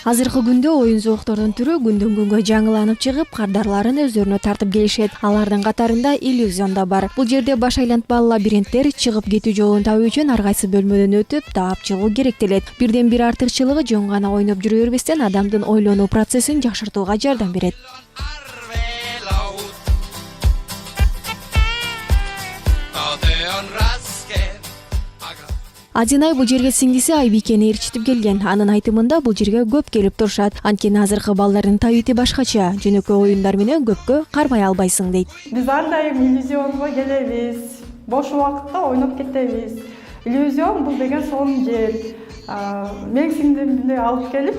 Азыркы күндө оюн зооктордун түрү күндөн күнгө жаңыланып чыгып, кардарларын өздөрүнө тартып келишет. Алардын катарында иллюзион да бар. Бул жерде баш айлантпалуу лабириттер чыгып кетүү жолун табуу үчүн ар кайсы бөлмөдөн өтүп, таап чыгуу керектелет. Бирден бир артыкчылыгы жөн гана ойноп жүрө бербестен адамдын ойлонуу процессин жакшыртууга жардам берет. Адинай бул жерге сиңдиси Айбикени ээрчитип келген. Анын айтымында бул жерге көп келип турушат. Анткени азыркы балдардын табити башкача. Жөнөкөй оюндар менен көпкө кармай албайсың дейт. Биз ар дайым иллюзионго келебиз. Бош убакытта ойноп кетебиз. Иллюзион бул деген сонун жер. Мен сиңдимди алып келип,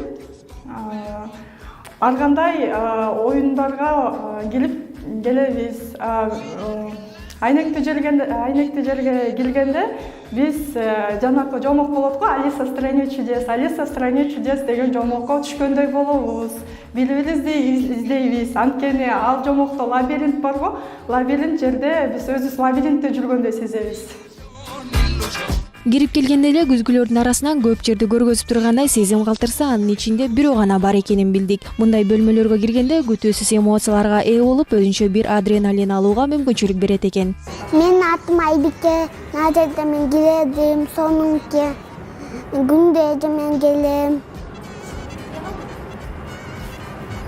ар кандай оюндарга келебиз. Айнекти жерге келгенде биз жанакы жомок болот го, Алиса в стране чудес деген жомокко түшкөндөй болобуз. Билип издейбиз. Анткени ал жомокто лабиринт бар го. Лабиринт жерде биз өзүбүз лабиринтте жүргөндөй сезебиз. Кирип келгенде эле күзгүлөрдүн арасынан көп жерди көргөзүп тургандай сезим калтырса, анын ичинде бирөө гана бар экенин билдик. Мындай бөлмөлөргө киргенде күтүүсүз эмоцияларга ээ болуп, өзүнчө бир адреналин алууга мүмкүнчүлүк берет экен. Менин атым Айбике, мына жерде мен келдим, сонунки күндө мен келем.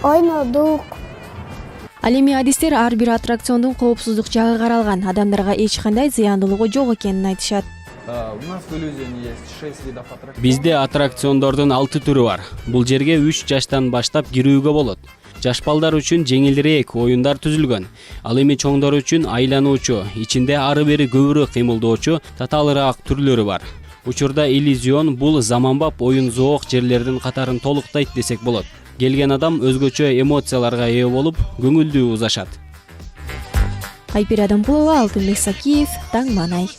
Ойнодук. Ал эми адистер ар бир аттракциондун коопсуздук жагы каралган, адамдарга эч кандай зыяндуулугу жок экенин айтышат. У нас в иллюзионе есть 6 видов аттракционов. Бизде аттракциондордун 6 түрү бар. Бул жерге 3 жаштан баштап кирүүгө болот. Жаш балдар үчүн жеңилирээк оюндар түзүлгөн. Ал эми чоңдор үчүн айлануучу, ичинде ары бери көбүрөөк кыймылдоочу, татаалыраак түрлөрү бар. Учурда иллюзион бул заманбап оюн зоок жерлердин катарын толуктайт десек болот. Келген адам өзгөчө эмоцияларга ээ болуп, көңүлдүү узашат. Айпир Адамкулова, Алтынбек Сакиев, Таң Манай.